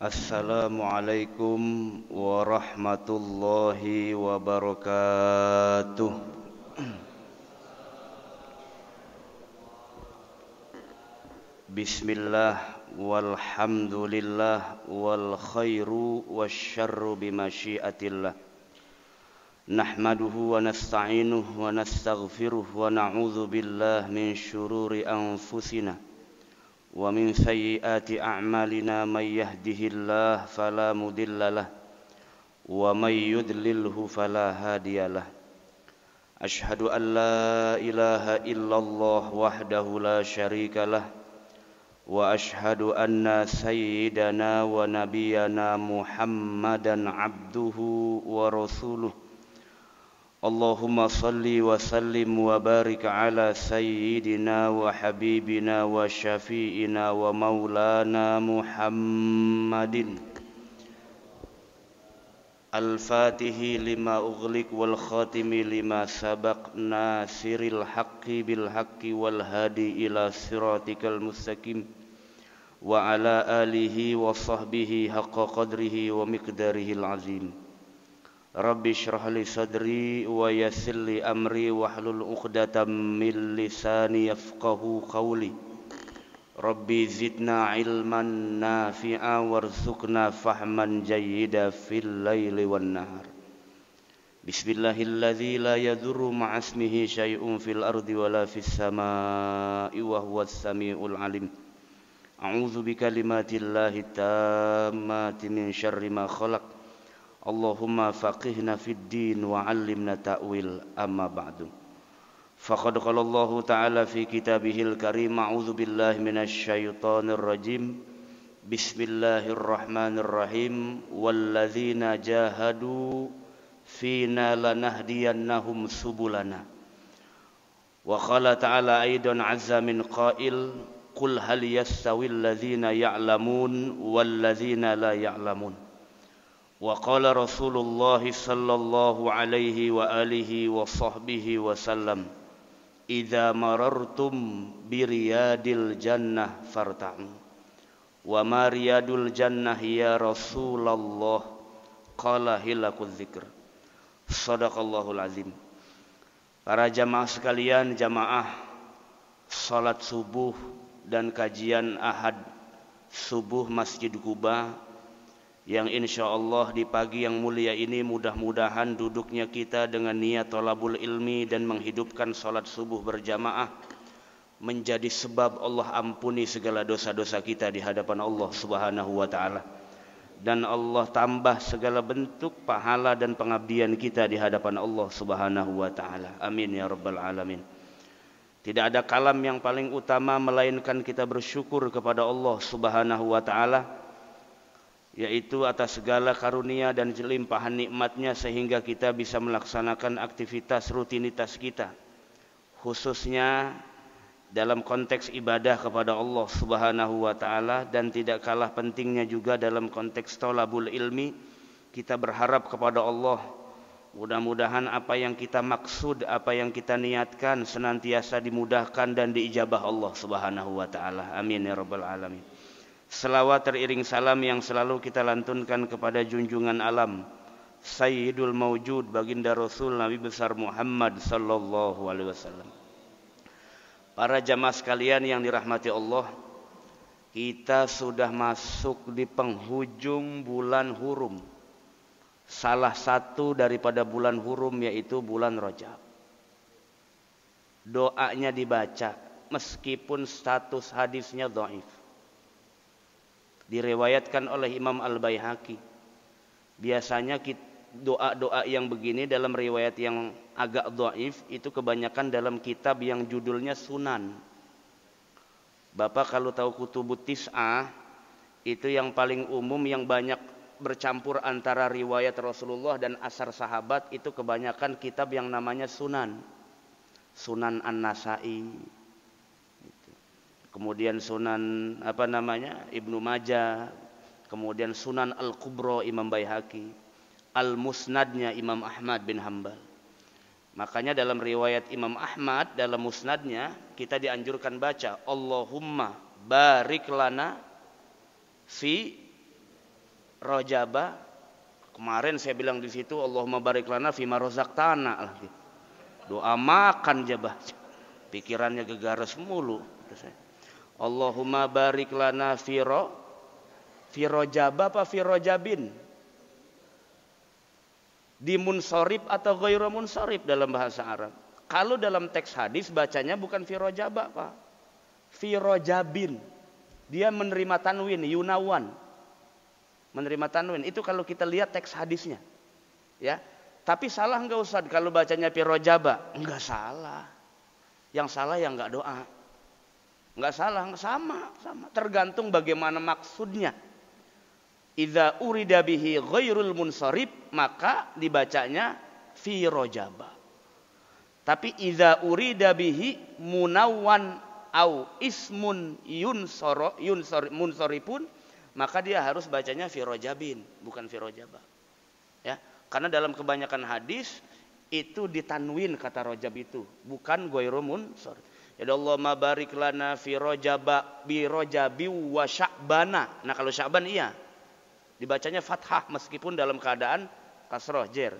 Assalamualaikum warahmatullahi wabarakatuh. Bismillah walhamdulillah wal khairu wasyarru bimasyiatillah. Nahmaduhu wa nasta'inuhu wa nastaghfiruh wa na'udzu billahi min syururi anfusina wa min sayyiati a'malina may yahdihillahu fala mudhillalah wa may yudlilhu fala hadiyalah. Asyhadu an la ilaha illallah wahdahu la syarikalah wa asyhadu anna sayyidana wa nabiyyana Muhammadan abduhu wa rasuluh. Allahumma salli wa sallim wa barik ala sayyidina wa habibina wa syafi'ina wa maulana Muhammadin al-fatihi lima ughliq wal khatimi lima sabaq nasiril haqqi bil haqqi wal hadi ila siratikal mustaqim wa ala alihi wa sahbihi haqqa qadrihi wa miqdarihil azim. Rabbi syrah li sadri wa yassir li amri wahlul 'uqdatam min lisani yafqahu qawli. Rabbi zidna ilman nafi'a warzuqna fahman jayyida fil laili wan nahar. Bismillahilladzi la yadurru ma'asmihi syai'un fil ardi wala fis samaa'i wa huwas samiul alim. A'udzu bikalimatillahi tammati min syarri ma khalaq. Allahumma faqihna fid din wa 'allimna ta'wil, amma ba'du. Faqad qala Allah ta'ala fi kitabihil karim, a'udzu billahi minasy syaithanir rajim. Bismillahirrahmanirrahim. Walladzina jahadu fina lanahdiyannahum subulana. Wa qala ta'ala aidan 'azza min qail, qul hal yastawil ladzina ya'lamun wal ladzina la ya'lamun. Wa qala Rasulullah sallallahu alaihi wa alihi wa sahbihi wa sallam, idza marartum bi riyadil jannah farta'u. Wa ma riyadul jannah ya Rasulullah? Qala hilakuz dzikr. Shadaqallahul azim. Para jamaah sekalian, jamaah salat subuh dan kajian ahad subuh Masjid Quba yang insyaallah di pagi yang mulia ini mudah-mudahan duduknya kita dengan niat thalabul ilmi dan menghidupkan salat subuh berjamaah menjadi sebab Allah ampuni segala dosa-dosa kita di hadapan Allah Subhanahu wa taala, dan Allah tambah segala bentuk pahala dan pengabdian kita di hadapan Allah Subhanahu wa taala. Amin ya rabbal alamin. Tidak ada kalam yang paling utama melainkan kita bersyukur kepada Allah Subhanahu wa taala, yaitu atas segala karunia dan limpahan nikmatnya sehingga kita bisa melaksanakan aktivitas rutinitas kita, khususnya dalam konteks ibadah kepada Allah Subhanahu wa taala, dan tidak kalah pentingnya juga dalam konteks thalabul ilmi. Kita berharap kepada Allah, mudah-mudahan apa yang kita maksud, apa yang kita niatkan senantiasa dimudahkan dan diijabah Allah Subhanahu wa taala. Amin ya rabbal alamin. Selawat teriring salam yang selalu kita lantunkan kepada junjungan alam Sayyidul Mawjud, baginda Rasul Nabi besar Muhammad sallallahu alaihi wasallam. Para jamaah sekalian yang dirahmati Allah, kita sudah masuk di penghujung bulan Hurum. Salah satu daripada bulan Hurum yaitu bulan Rajab. Doanya dibaca meskipun status hadisnya dhaif. Diriwayatkan oleh Imam Al-Baihaqi. Biasanya doa-doa yang begini dalam riwayat yang agak dhaif itu kebanyakan dalam kitab yang judulnya Sunan. Bapak kalau tahu Kutubut Tis'ah, itu yang paling umum yang banyak bercampur antara riwayat Rasulullah dan asar sahabat, itu kebanyakan kitab yang namanya Sunan. Sunan An-Nasai. Kemudian Sunan Ibnu Majah, kemudian Sunan Al-Kubra Imam Baihaqi, Al-Musnadnya Imam Ahmad bin Hanbal. Makanya dalam riwayat Imam Ahmad dalam musnadnya kita dianjurkan baca Allahumma barik lana fi Rojaba. Kemarin saya bilang di situ Allahumma barik lana fima razaqtana. Doa makan jabah. Pikirannya gegares mulu. Allahumma barik lana fi rojaba apa fi rojabin? Di munsorib atau ghairu munsorib dalam bahasa Arab. Kalau dalam teks hadis bacanya bukan fi rojaba Pak. Fi rojabin. Dia menerima tanwin, yunawan. Menerima tanwin itu kalau kita lihat teks hadisnya, ya. Tapi salah enggak Ustaz kalau bacanya fi rojaba? Enggak salah. Yang salah yang enggak doa. Enggak salah, sama. Tergantung bagaimana maksudnya. Idza urida bihi ghairul munsharib maka dibacanya fi rojaba. Tapi idza urida bihi munawwan au ismun munsharipun maka dia harus bacanya fi rojabin, bukan fi rojaba. Ya, karena dalam kebanyakan hadis itu ditanwin kata rojab itu, bukan ghairu munsharib. Ya Allah ma barik lana fi rojaba bi rojabi wa sya'bana. Nah kalau sya'ban iya dibacanya fathah meskipun dalam keadaan kasroh jer.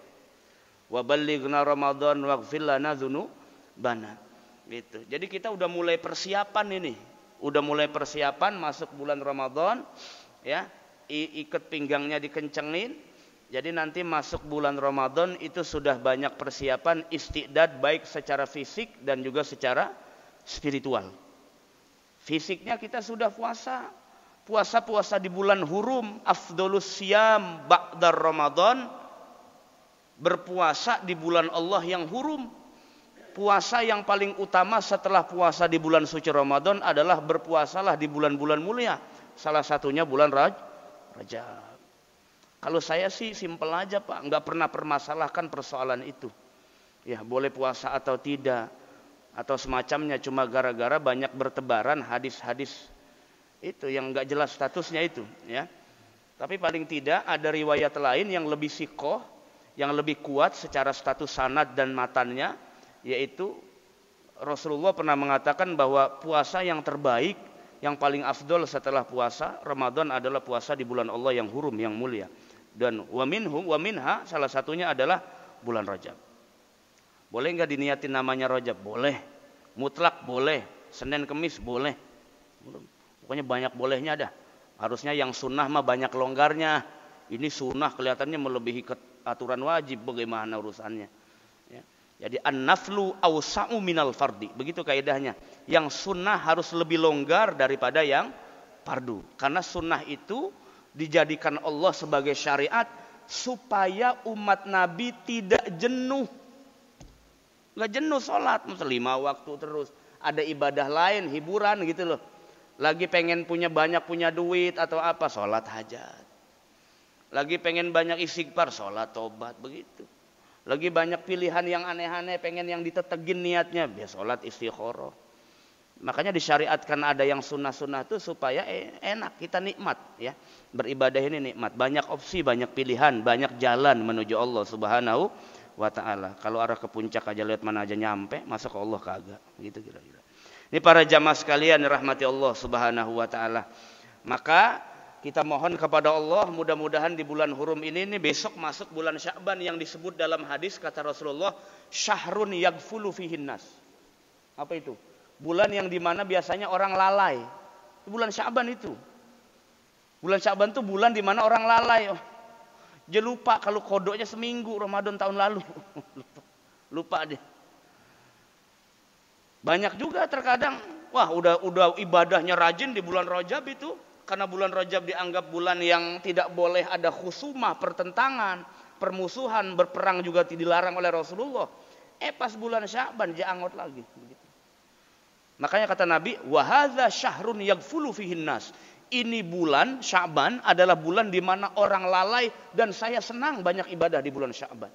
Wa ballighna ramadan waghfir lana dzunubana. Gitu. Jadi kita udah mulai persiapan ini. Udah mulai persiapan masuk bulan Ramadan, ya. Ikat pinggangnya dikencengin. Jadi nanti masuk bulan Ramadan itu sudah banyak persiapan istiqdad baik secara fisik dan juga secara spiritual. Fisiknya kita sudah puasa. Puasa di bulan hurum, afdolus siyam ba'dar Ramadan. Berpuasa di bulan Allah yang hurum. Puasa yang paling utama setelah puasa di bulan suci Ramadan adalah berpuasalah di bulan-bulan mulia. Salah satunya bulan Rajab. Kalau saya sih simpel aja Pak, nggak pernah permasalahkan persoalan itu. Ya boleh puasa atau tidak, atau semacamnya cuma gara-gara banyak bertebaran hadis-hadis itu yang nggak jelas statusnya itu. Ya. Tapi paling tidak ada riwayat lain yang lebih sikoh, yang lebih kuat secara status sanad dan matannya. Yaitu Rasulullah pernah mengatakan bahwa puasa yang terbaik, yang paling afdol setelah puasa Ramadan adalah puasa di bulan Allah yang hurum, yang mulia. Dan wa minha salah satunya adalah bulan Rajab. Boleh nggak diniatin namanya Rajab? Boleh. Mutlak boleh. Senin Kemis boleh. Pokoknya banyak bolehnya dah. Harusnya yang sunnah mah banyak longgarnya. Ini sunnah kelihatannya melebihi aturan wajib. Bagaimana urusannya? Jadi an-naflu awsa'u minal fardi. Begitu kaidahnya. Yang sunnah harus lebih longgar daripada yang fardu. Karena sunnah itu dijadikan Allah sebagai syariat supaya umat Nabi tidak jenuh. Nggak jenuh sholat. 5 waktu terus. Ada ibadah lain, hiburan gitu loh. Lagi pengen banyak punya duit atau apa, sholat hajat. Lagi pengen banyak istighfar, sholat tobat, begitu. Lagi banyak pilihan yang aneh-aneh, pengen yang ditetegin niatnya, biar sholat istikharah. Makanya disyariatkan ada yang sunnah-sunnah itu supaya enak, kita nikmat ya. Beribadah ini nikmat, banyak opsi, banyak pilihan, banyak jalan menuju Allah Subhanahu wa taala. Kalau arah ke puncak aja lihat mana aja nyampe, masa ke Allah kagak, gitu kira-kira. Ini para jamaah sekalian rahmati Allah Subhanahu wa taala. Maka kita mohon kepada Allah mudah-mudahan di bulan hurum ini besok masuk bulan Sya'ban yang disebut dalam hadis kata Rasulullah syahrun yaghfulu fihin nas. Apa itu? Bulan yang dimana biasanya orang lalai. Bulan Sya'ban itu. Bulan Sya'ban itu bulan dimana orang lalai. Dia lupa kalau kodoknya seminggu Ramadan tahun lalu. Lupa dia. Banyak juga terkadang wah udah ibadahnya rajin di bulan Rajab itu. Karena bulan Rajab dianggap bulan yang tidak boleh ada khusumah, pertentangan, permusuhan, berperang juga dilarang oleh Rasulullah. Pas bulan Sya'ban dia angot lagi. Begitu. Makanya kata Nabi, wa hadza syahrun yaghfulu fihin nas. Ini bulan Sya'ban adalah bulan di mana orang lalai dan saya senang banyak ibadah di bulan Sya'ban.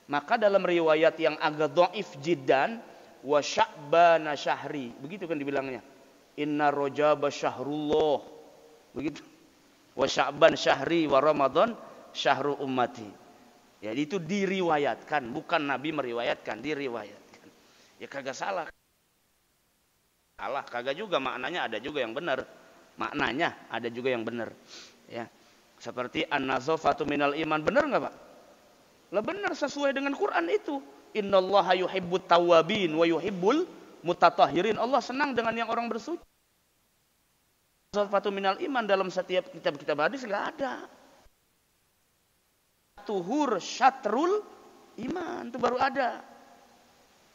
Maka dalam riwayat yang agak dhaif jiddan, wa sya'bana syahri. Begitu kan dibilangnya. Inna rajaba syahrullah. Begitu. Wa sya'ban syahri wa ramadan syahru ummati. Ya itu diriwayatkan, bukan Nabi meriwayatkan, diriwayatkan. Ya kagak salah. Salah kagak juga, maknanya ada juga yang benar. Maknanya ada juga yang benar. Ya. Seperti an-nazafatu minal iman. Benar nggak Pak? Lah benar, sesuai dengan Quran itu. Innallaha yuhibbut tawwabin wa yuhibbul mutatahhirin. Allah senang dengan yang orang bersuci. Nazafatu minal iman dalam setiap kitab-kitab hadis nggak ada. Tuhur syatrul iman itu baru ada.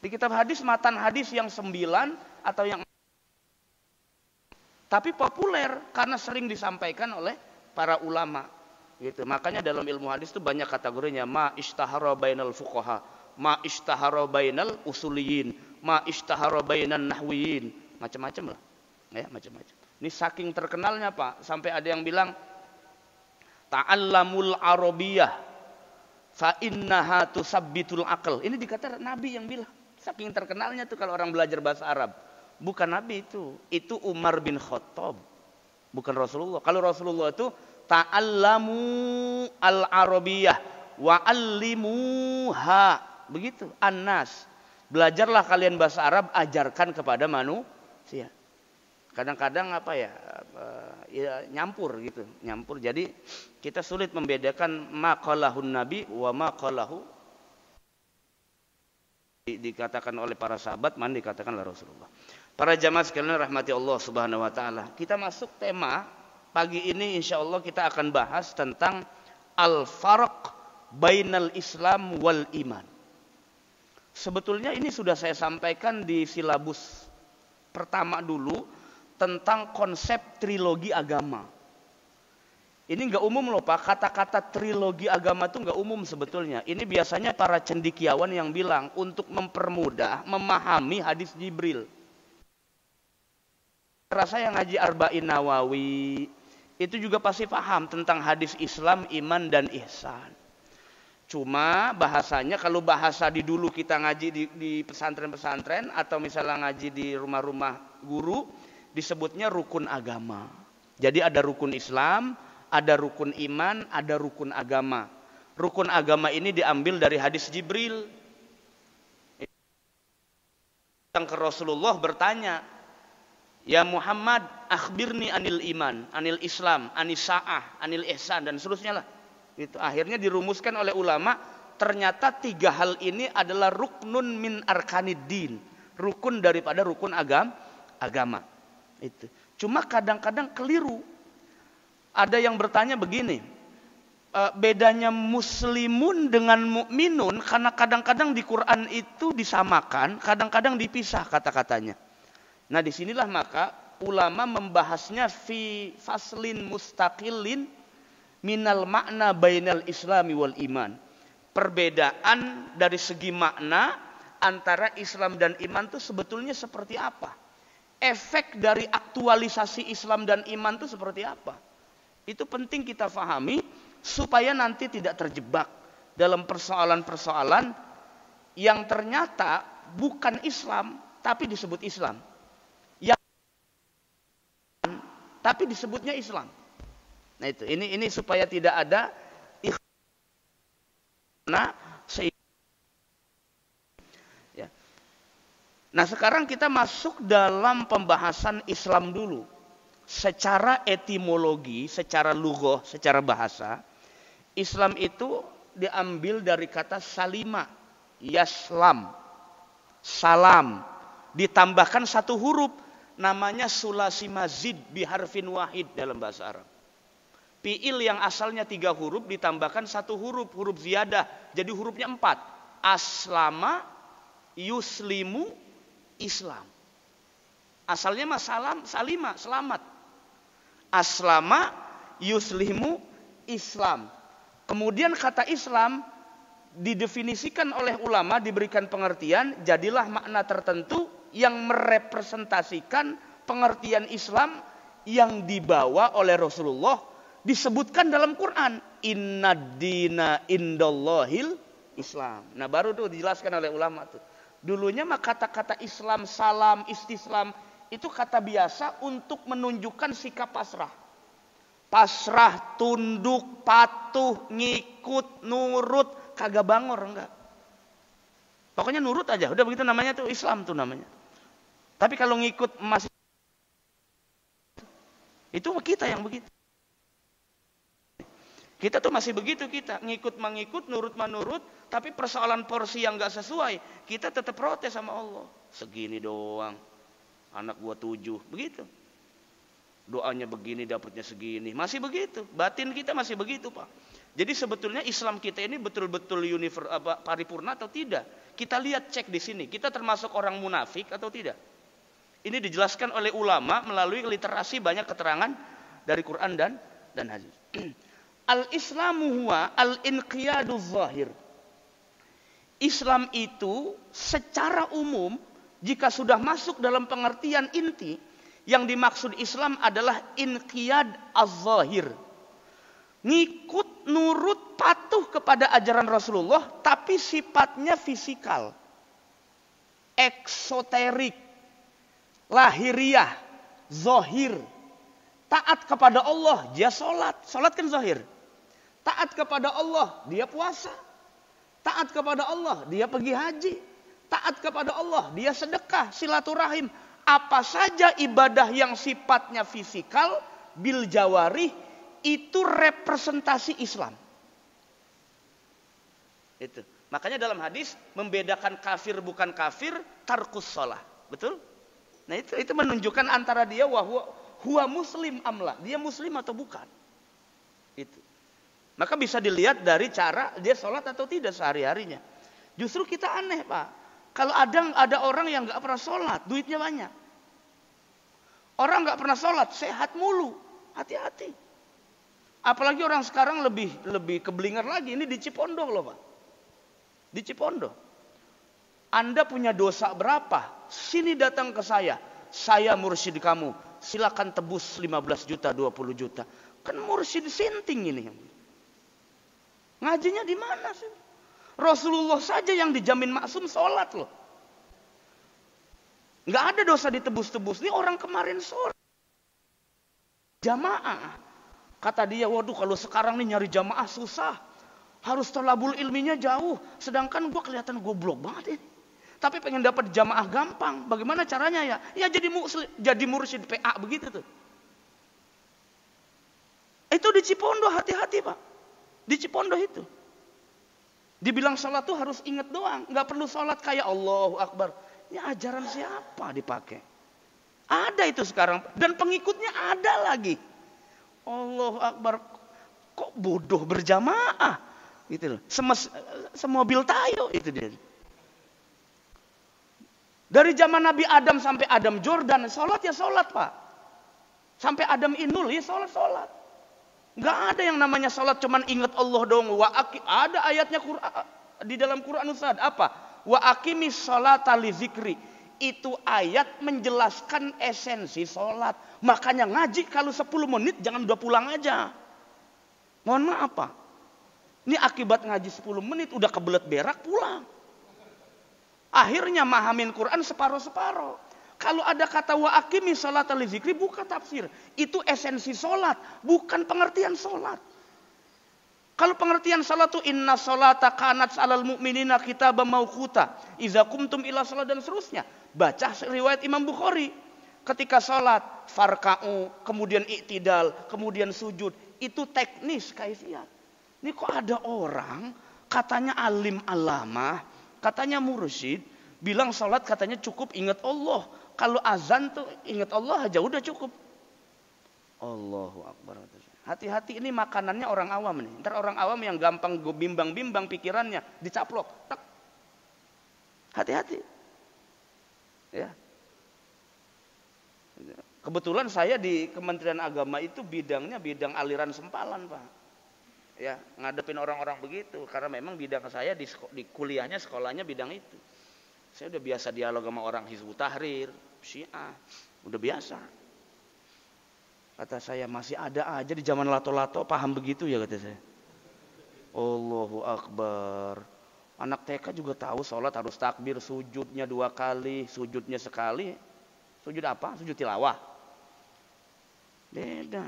Di kitab hadis matan hadis yang 9 atau yang tapi populer karena sering disampaikan oleh para ulama gitu. Makanya dalam ilmu hadis itu banyak kategorinya, ma ishtahara bainal fuqaha, ma ishtahara bainal usuliyin, ma ishtahara bainan nahwiyin, macam-macam lah. Ya, macam-macam. Ini saking terkenalnya Pak, sampai ada yang bilang ta'allamul arabiyyah fa innaha tusabbitul aql. Ini dikata Nabi yang bilang. Saking terkenalnya tuh kalau orang belajar bahasa Arab. Bukan Nabi itu. Itu Umar bin Khattab. Bukan Rasulullah. Kalau Rasulullah itu ta'allamu al-arabiyyah wa allimuha. Begitu. An-nas. Belajarlah kalian bahasa Arab, ajarkan kepada manusia. Kadang-kadang apa ya, ya nyampur gitu. Nyampur. Jadi kita sulit membedakan maqalahun Nabi wa maqalahu dikatakan oleh para sahabat, mana dikatakan oleh Rasulullah. Para jamaah sekalian rahmati Allah Subhanahu wa taala. Kita masuk tema pagi ini, insya Allah kita akan bahas tentang al-farq bainal Islam wal iman. Sebetulnya ini sudah saya sampaikan di silabus pertama dulu tentang konsep trilogi agama. Ini nggak umum loh Pak, kata-kata trilogi agama itu nggak umum sebetulnya. Ini biasanya para cendekiawan yang bilang untuk mempermudah memahami hadis Jibril. Rasa yang ngaji Arba'in Nawawi itu juga pasti paham tentang hadis Islam, iman dan ihsan. Cuma bahasanya kalau bahasa di dulu kita ngaji di pesantren-pesantren atau misalnya ngaji di rumah-rumah guru disebutnya rukun agama. Jadi ada rukun Islam, ada rukun iman, ada rukun agama. Rukun agama ini diambil dari hadis Jibril. Yang ke Rasulullah bertanya, ya Muhammad, akhbirni anil iman, anil Islam, anis sa'ah, anil ihsan, dan seterusnya lah. Itu akhirnya dirumuskan oleh ulama, ternyata 3 hal ini adalah ruknun min arkaniddin, rukun daripada rukun agama. Itu. Cuma kadang-kadang keliru. Ada yang bertanya begini, bedanya muslimun dengan mukminun, karena kadang-kadang di Quran itu disamakan, kadang-kadang dipisah kata-katanya. Nah disinilah maka ulama membahasnya fi faslin mustaqillin minal makna bainal islami wal iman. Perbedaan dari segi makna antara Islam dan iman itu sebetulnya seperti apa? Efek dari aktualisasi Islam dan iman itu seperti apa? Itu penting kita fahami supaya nanti tidak terjebak dalam persoalan-persoalan yang ternyata bukan Islam tapi disebut Islam. Yang tapi disebutnya Islam. Nah itu, ini supaya tidak ada ya. Nah sekarang kita masuk dalam pembahasan Islam dulu. Secara etimologi, secara lughah, secara bahasa, Islam itu diambil dari kata salima, yaslam, salam, ditambahkan 1 huruf, namanya sulasi mazid biharfin wahid dalam bahasa Arab. Fi'il yang asalnya 3 huruf ditambahkan 1 huruf, huruf ziyadah, jadi hurufnya 4. Aslama, yuslimu, Islam. Asalnya mah salam, salima, selamat. Aslama, yuslimu, Islam. Kemudian kata Islam didefinisikan oleh ulama, diberikan pengertian, jadilah makna tertentu yang merepresentasikan pengertian Islam yang dibawa oleh Rasulullah, disebutkan dalam Quran. Innad dina indallahil Islam. Nah baru tuh dijelaskan oleh ulama tuh. Dulunya mah kata-kata Islam, salam, istislam itu kata biasa untuk menunjukkan sikap pasrah. Pasrah, tunduk, patuh, ngikut, nurut, kagak bangor, enggak. Pokoknya nurut aja, udah begitu namanya tuh Islam tuh namanya. Tapi kalau ngikut masih itu kita yang begitu. Kita tuh masih begitu, kita ngikut-mengikut, nurut-menurut, tapi persoalan porsi yang gak sesuai, kita tetap protes sama Allah. Segini doang, anak gua 7, begitu. Doanya begini, dapatnya segini, masih begitu. Batin kita masih begitu, Pak. Jadi sebetulnya Islam kita ini betul-betul paripurna atau tidak? Kita lihat, cek di sini, kita termasuk orang munafik atau tidak? Ini dijelaskan oleh ulama melalui literasi banyak keterangan dari Quran dan hadis. Al-Islamu huwa al-inqiyadu zahir. Islam itu secara umum jika sudah masuk dalam pengertian inti, yang dimaksud Islam adalah inqiyad az-zahir. Ngikut, nurut, patuh kepada ajaran Rasulullah tapi sifatnya fisikal. Eksoterik, lahiriah, zahir. Taat kepada Allah, dia sholat. Sholat kan zahir. Taat kepada Allah, dia puasa. Taat kepada Allah, dia pergi haji. Taat kepada Allah, dia sedekah, silaturahim. Apa saja ibadah yang sifatnya fisikal, bil jawarih, itu representasi Islam. Itu. Makanya dalam hadis, membedakan kafir bukan kafir, tarkus sholah. Betul? Nah itu menunjukkan antara dia huwa muslim amla, dia muslim atau bukan. Itu. Maka bisa dilihat dari cara dia sholat atau tidak sehari-harinya. Justru kita aneh, Pak. Kalau ada orang yang nggak pernah sholat, duitnya banyak. Orang nggak pernah sholat, sehat mulu, hati-hati. Apalagi orang sekarang lebih keblinger lagi. Ini di Cipondoh loh, Pak. Di Cipondoh. Anda punya dosa berapa? Sini datang ke saya. Saya mursyid kamu. Silakan tebus 15 juta, 20 juta. Kan mursyid sinting ini. Ngajinya di mana sih? Rasulullah saja yang dijamin maksum sholat loh. Nggak ada dosa ditebus-tebus. Ini orang kemarin sholat jamaah. Kata dia, waduh kalau sekarang nih nyari jamaah susah. Harus thalabul ilminya jauh. Sedangkan gue kelihatan goblok banget ini. Tapi pengen dapat jamaah gampang. Bagaimana caranya ya? Ya jadi mursyid PA begitu tuh. Itu di Cipondoh, hati-hati Pak. Di Cipondoh itu. Dibilang sholat tuh harus ingat doang. Nggak perlu sholat kayak Allahu Akbar. Ini ajaran siapa dipakai? Ada itu sekarang. Dan pengikutnya ada lagi. Allahu Akbar. Kok bodoh berjamaah? Gitu loh. Semobil tayo itu dia. Dari zaman Nabi Adam sampai Adam Jordan, sholat ya sholat Pak. Sampai Adam Inul ya sholat. Nggak ada yang namanya sholat cuman ingat Allah dong. Ada ayatnya di dalam Quran Ustaz. Apa? Wa aqimis sholata li zikri. Itu ayat menjelaskan esensi sholat. Makanya ngaji kalau 10 menit jangan udah pulang aja. Mohon maaf Pak. Ini akibat ngaji 10 menit udah kebelet berak pulang. Akhirnya mahamin Quran separuh-separuh. Kalau ada kata wa aqimi sholata li zikri bukan tafsir. Itu esensi sholat, bukan pengertian sholat. Kalau pengertian sholat itu inna sholata kanat 'alal mu'minina kitaban mauquta. Idza qumtum ila sholat dan seterusnya. Baca riwayat Imam Bukhari. Ketika sholat, farka'u, kemudian i'tidal, kemudian sujud. Itu teknis kaifiyat. Ini kok ada orang katanya alim alamah, katanya mursyid, bilang sholat katanya cukup ingat Allah. Kalau azan tuh ingat Allah aja udah cukup. Allahu Akbar. Hati-hati ini makanannya orang awam nih. Ntar orang awam yang gampang bimbang-bimbang pikirannya dicaplok. Tak. Hati-hati. Ya. Kebetulan saya di Kementerian Agama itu bidangnya bidang aliran sempalan Pak. Ya, ngadepin orang-orang begitu. Karena memang bidang saya di kuliahnya, sekolahnya bidang itu. Saya udah biasa dialog sama orang Hizbut Tahrir, Syiah. Udah biasa. Kata saya masih ada aja di zaman lato-lato paham begitu ya kata saya. Allahu Akbar. Anak TK juga tahu sholat harus takbir, sujudnya 2 kali, sujudnya sekali. Sujud apa? Sujud tilawah. Beda.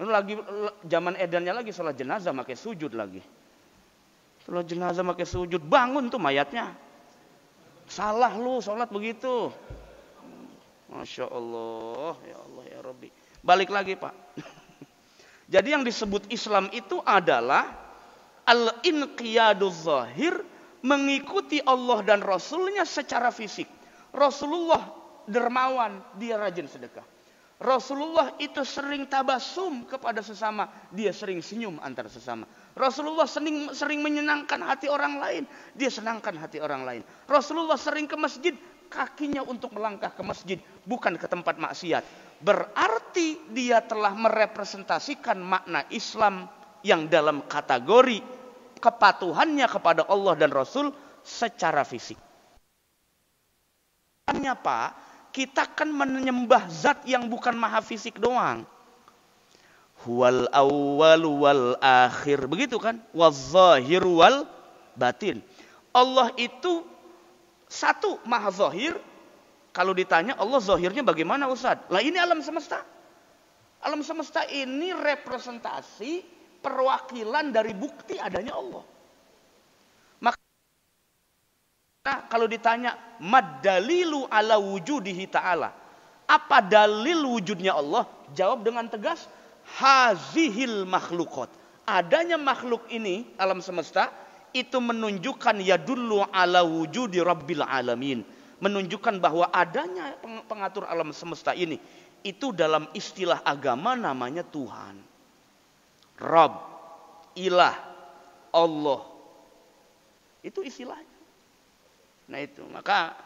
Lalu lagi zaman edannya lagi sholat jenazah pakai sujud lagi. Sholat jenazah pakai sujud, bangun tuh mayatnya. Salah lu sholat begitu. Masya Allah, ya Allah ya Rabbi. Balik lagi Pak. Jadi yang disebut Islam itu adalah al-inqiyaduz zahir, mengikuti Allah dan Rasulnya secara fisik. Rasulullah dermawan, dia rajin sedekah. Rasulullah itu sering tabasum kepada sesama, dia sering senyum antar sesama. Rasulullah sering menyenangkan hati orang lain, dia senangkan hati orang lain. Rasulullah sering ke masjid, kakinya untuk melangkah ke masjid, bukan ke tempat maksiat. Berarti dia telah merepresentasikan makna Islam yang dalam kategori kepatuhannya kepada Allah dan Rasul secara fisik. Hanya Pak, kita kan menyembah zat yang bukan maha fisik doang. Huwal awwal wal akhir, begitu kan? Waz-zahir wal batin. Allah itu satu, maha zahir. Kalau ditanya Allah zahirnya bagaimana Ustaz? Lah ini alam semesta. Alam semesta ini representasi perwakilan dari bukti adanya Allah. Nah, kalau ditanya mad dalilu ala wujudihi ta'ala, apa dalil wujudnya Allah? Jawab dengan tegas, hazihil makhluqat. Adanya makhluk ini, alam semesta, itu menunjukkan yadullu ala wujudi rabbil alamin. Menunjukkan bahwa adanya pengatur alam semesta ini, itu dalam istilah agama namanya Tuhan. Rabb, ilah, Allah. Itu istilahnya. Nah itu, maka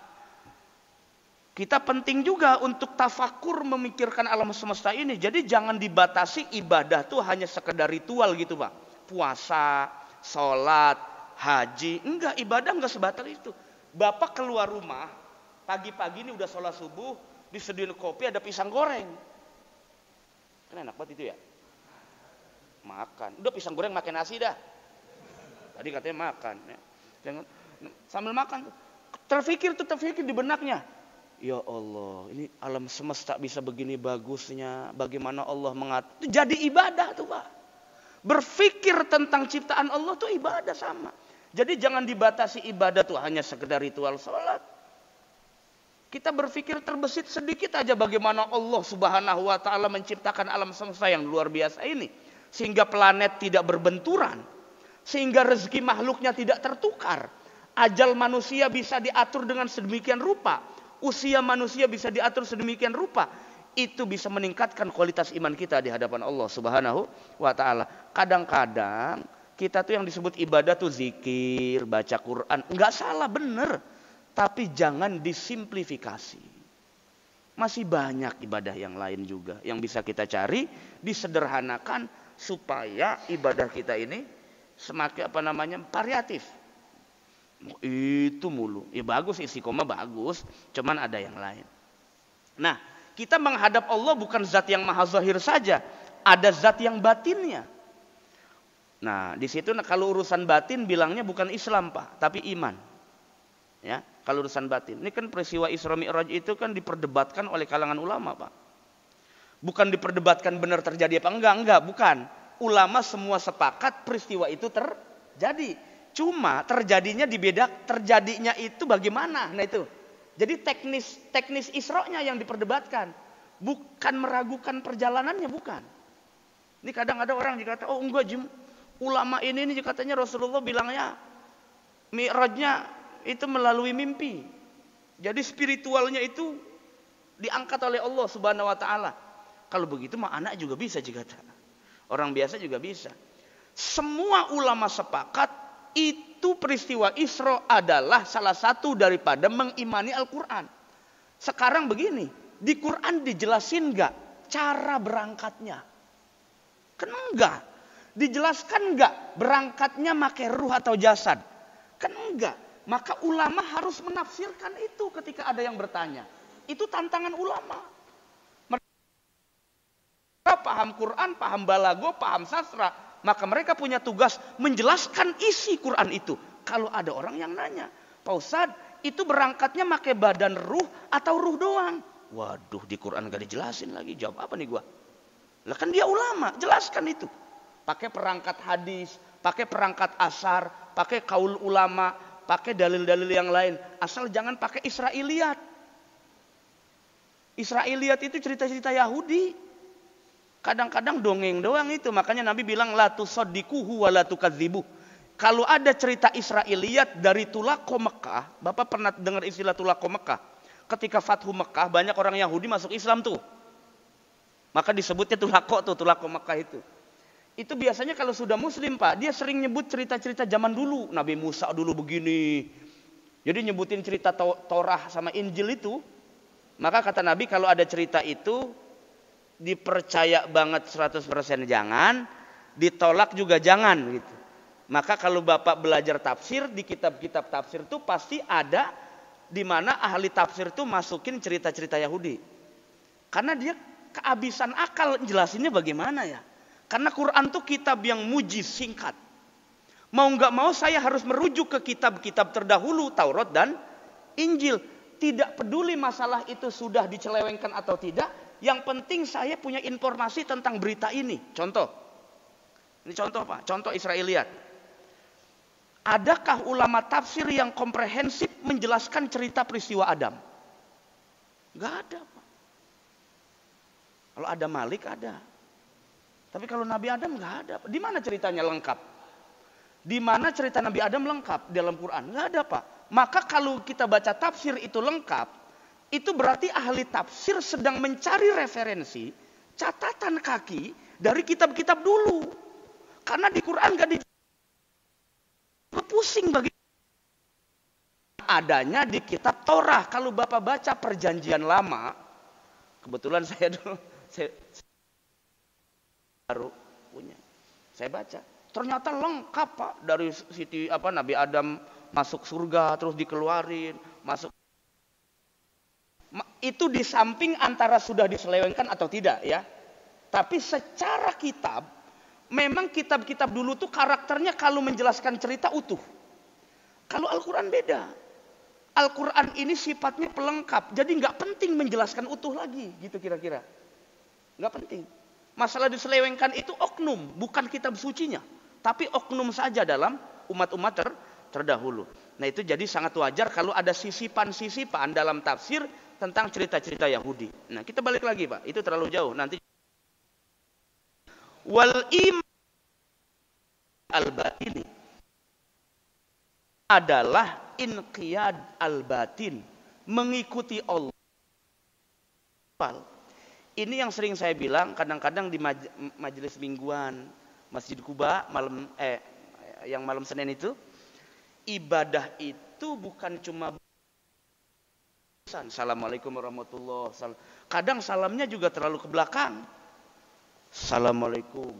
kita penting juga untuk tafakur memikirkan alam semesta ini. Jadi jangan dibatasi ibadah tuh hanya sekedar ritual gitu Pak. Puasa, sholat, haji. Enggak, ibadah enggak sebatas itu. Bapak keluar rumah, pagi-pagi ini udah sholat subuh, disediain kopi, ada pisang goreng. Kan enak banget itu ya. Makan. Udah pisang goreng makan nasi dah. Tadi katanya makan. Jangan, sambil makan terfikir di benaknya, ya Allah, ini alam semesta bisa begini bagusnya, bagaimana Allah mengatur. Jadi ibadah tuh Pak. Berpikir tentang ciptaan Allah tuh ibadah sama. Jadi jangan dibatasi ibadah tuh hanya sekedar ritual sholat. Kita berpikir terbesit sedikit aja bagaimana Allah Subhanahu wa ta'ala menciptakan alam semesta yang luar biasa ini, sehingga planet tidak berbenturan, sehingga rezeki makhluknya tidak tertukar. Ajal manusia bisa diatur dengan sedemikian rupa. Usia manusia bisa diatur sedemikian rupa. Itu bisa meningkatkan kualitas iman kita di hadapan Allah Subhanahu wa ta'ala. Kadang-kadang kita tuh yang disebut ibadah tuh zikir, baca Quran. Enggak salah, bener. Tapi jangan disimplifikasi. Masih banyak ibadah yang lain juga yang bisa kita cari, disederhanakan supaya ibadah kita ini semakin variatif. Itu mulu. Ya bagus, istiqomah bagus, cuman ada yang lain. Nah, kita menghadap Allah bukan zat yang maha zahir saja, ada zat yang batinnya. Nah, di situ kalau urusan batin bilangnya bukan Islam, Pak, tapi iman. Ya, kalau urusan batin. Ini kan peristiwa Isra Mi'raj itu kan diperdebatkan oleh kalangan ulama, Pak. Bukan diperdebatkan benar terjadi apa enggak, bukan. Ulama semua sepakat peristiwa itu terjadi. Cuma terjadinya terjadinya itu bagaimana? Nah itu. Jadi teknis Isra-nya yang diperdebatkan. Bukan meragukan perjalanannya, bukan. Ini kadang ada orang dikata, oh enggak Jim, ulama ini katanya Rasulullah bilangnya Mi'rajnya itu melalui mimpi. Jadi spiritualnya itu diangkat oleh Allah Subhanahu wa ta'ala. Kalau begitu mah anak juga bisa jika orang biasa juga bisa. Semua ulama sepakat itu peristiwa Isra adalah salah satu daripada mengimani Al-Quran. Sekarang begini, di Quran dijelasin enggak cara berangkatnya? Kan enggak. Dijelaskan enggak berangkatnya pakai ruh atau jasad? Kan enggak. Maka ulama harus menafsirkan itu ketika ada yang bertanya. Itu tantangan ulama. Mereka paham Quran, paham balago, paham sastra. Maka mereka punya tugas menjelaskan isi Quran itu. Kalau ada orang yang nanya, Pak Ustadz, itu berangkatnya pakai badan ruh atau ruh doang? Waduh, di Quran gak dijelasin lagi. Jawab apa nih gua? Lah kan dia ulama, jelaskan itu. Pakai perangkat hadis, pakai perangkat asar, pakai kaul ulama, pakai dalil-dalil yang lain. Asal jangan pakai Israiliyat. Israiliyat itu cerita-cerita Yahudi. Kadang-kadang dongeng doang itu. Makanya Nabi bilang la tusaddiquhu wa la tukadzibuh. Kalau ada cerita Israiliyat dari Tulako Mekah, Bapak pernah dengar istilah Tulako Mekah? Ketika Fathu Mekah, banyak orang Yahudi masuk Islam tuh. Maka disebutnya Tulako Mekah itu. Itu biasanya kalau sudah muslim Pak, dia sering nyebut cerita-cerita zaman dulu. Nabi Musa dulu begini. Jadi nyebutin cerita Torah sama Injil itu. Maka kata Nabi kalau ada cerita itu, dipercaya banget 100% jangan, ditolak juga jangan gitu. Maka kalau Bapak belajar tafsir, di kitab-kitab tafsir itu pasti ada di mana ahli tafsir itu masukin cerita-cerita Yahudi. Karena dia kehabisan akal jelasinnya bagaimana ya. Karena Quran itu kitab yang mujiz, singkat. Mau nggak mau saya harus merujuk ke kitab-kitab terdahulu, Taurat dan Injil. Tidak peduli masalah itu sudah dicelewengkan atau tidak. Yang penting saya punya informasi tentang berita ini. Contoh. Ini contoh Pak, contoh Israiliyat. Adakah ulama tafsir yang komprehensif menjelaskan cerita peristiwa Adam? Nggak ada Pak. Kalau ada Malik ada. Tapi kalau Nabi Adam nggak ada. Di mana ceritanya lengkap? Di mana cerita Nabi Adam lengkap dalam Quran? Nggak ada Pak. Maka kalau kita baca tafsir itu lengkap, itu berarti ahli tafsir sedang mencari referensi, catatan kaki dari kitab-kitab dulu. Karena di Quran nggak pusing bagi adanya di kitab Torah. Kalau Bapak baca Perjanjian Lama, kebetulan saya dulu baru punya. Saya baca. Ternyata lengkap Pak, dari Nabi Adam masuk surga terus dikeluarin, masuk. Itu di samping antara sudah diselewengkan atau tidak ya. Tapi secara kitab, memang kitab-kitab dulu tuh karakternya kalau menjelaskan cerita utuh. Kalau Al-Quran beda. Al-Quran ini sifatnya pelengkap. Jadi nggak penting menjelaskan utuh lagi gitu kira-kira. Nggak penting. Masalah diselewengkan itu oknum, bukan kitab sucinya. Tapi oknum saja dalam umat-umat terdahulu. Nah itu jadi sangat wajar kalau ada sisipan-sisipan dalam tafsir tentang cerita-cerita Yahudi. Nah kita balik lagi Pak, itu terlalu jauh. Nanti wal iman al-batini adalah inqiyad al-batin, mengikuti Allah. Ini yang sering saya bilang kadang-kadang di majelis mingguan Masjid Kuba yang malam Senin itu, ibadah itu bukan cuma Assalamualaikum warahmatullahi wabarakatuh. Kadang salamnya juga terlalu ke belakang. Assalamualaikum.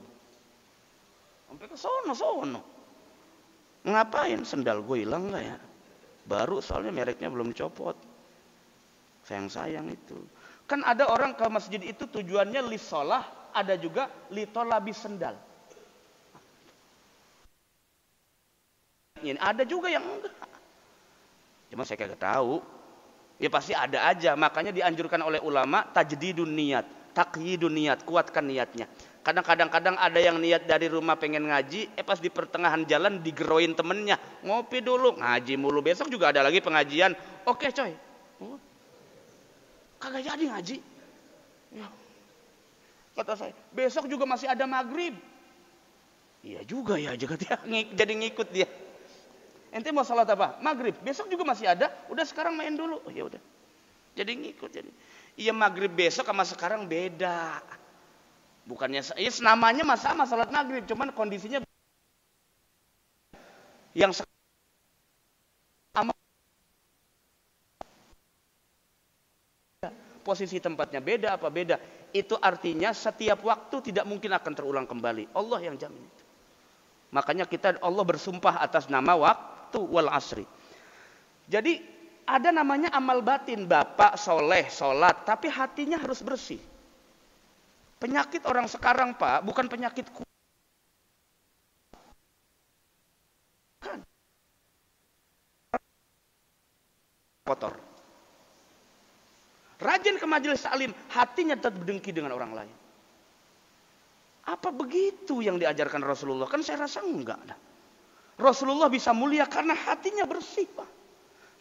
Sampai ke sono. Ngapain? Sendal gue hilang nggak ya? Baru soalnya mereknya belum copot. Sayang itu. Kan ada orang ke masjid itu tujuannya lisolah, ada juga litolabis sendal. Ini ada juga yang enggak. Cuma saya kagak tahu. Ya pasti ada aja. Makanya dianjurkan oleh ulama tajdidun niat, taqyidun niat, kuatkan niatnya. Kadang-kadang ada yang niat dari rumah pengen ngaji, pas di pertengahan jalan digeroin temennya, ngopi dulu, ngaji mulu, besok juga ada lagi pengajian. Oke coy. Kagak jadi ngaji. Ya. Kata saya, besok juga masih ada maghrib. Iya juga ya, jadi ngikut dia. Ente mau salat apa? Maghrib. Besok juga masih ada. Udah sekarang main dulu. Oh ya udah. Jadi ngikut jadi. Iya maghrib besok sama sekarang beda. Bukannya namanya sama salat maghrib, cuman kondisinya yang posisi tempatnya beda apa beda. Itu artinya setiap waktu tidak mungkin akan terulang kembali. Allah yang jamin itu. Makanya Allah bersumpah atas nama waktu wal asri. Jadi ada namanya amal batin. Bapak soleh, sholat, tapi hatinya harus bersih. Penyakit orang sekarang Pak, bukan penyakit kotor. Rajin ke majelis taklim, hatinya tetap berdengki dengan orang lain. Apa begitu yang diajarkan Rasulullah? Kan saya rasa enggak. Rasulullah bisa mulia karena hatinya bersih Pak.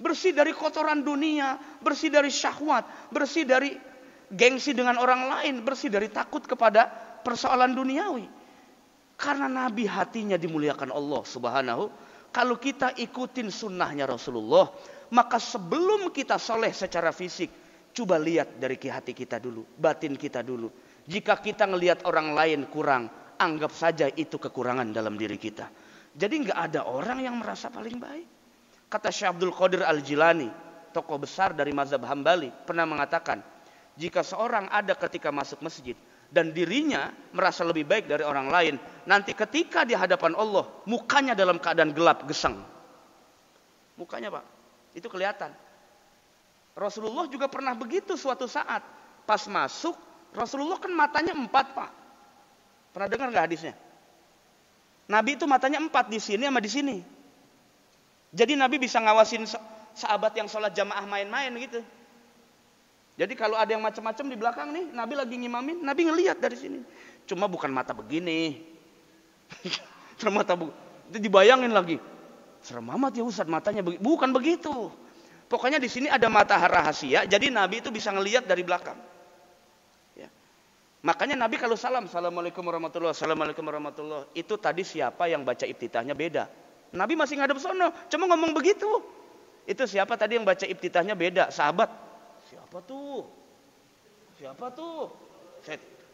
Bersih dari kotoran dunia, bersih dari syahwat, bersih dari gengsi dengan orang lain, bersih dari takut kepada persoalan duniawi. Karena Nabi hatinya dimuliakan Allah Subhanahu. Kalau kita ikutin sunnahnya Rasulullah, maka sebelum kita soleh secara fisik, coba lihat dari hati kita dulu, batin kita dulu. Jika kita ngelihat orang lain kurang, anggap saja itu kekurangan dalam diri kita. Jadi nggak ada orang yang merasa paling baik. Kata Syekh Abdul Qadir Al-Jilani, tokoh besar dari mazhab Hambali, pernah mengatakan, jika seorang ada ketika masuk masjid dan dirinya merasa lebih baik dari orang lain, nanti ketika di hadapan Allah, mukanya dalam keadaan gelap, gesang. Mukanya Pak, itu kelihatan. Rasulullah juga pernah begitu suatu saat. Pas masuk, Rasulullah kan matanya 4 Pak. Pernah dengar nggak hadisnya? Nabi itu matanya 4, di sini sama di sini. Jadi Nabi bisa ngawasin sahabat yang sholat jamaah main-main gitu. Jadi kalau ada yang macam-macam di belakang nih, Nabi lagi ngimamin, Nabi ngelihat dari sini. Cuma bukan mata begini. Itu dibayangin lagi. Serem amat ya Ustaz, matanya begini. Bukan begitu. Pokoknya di sini ada mata rahasia, jadi Nabi itu bisa ngelihat dari belakang. Ya. Makanya Nabi kalau salam, Assalamualaikum warahmatullahi wabarakatuh, Assalamualaikum warahmatullahi wabarakatuh, itu tadi siapa yang baca iftitahnya beda. Nabi masih ngadep sono, cuma ngomong begitu. Itu siapa tadi yang baca iftitahnya beda, sahabat. Siapa tuh? Siapa tuh?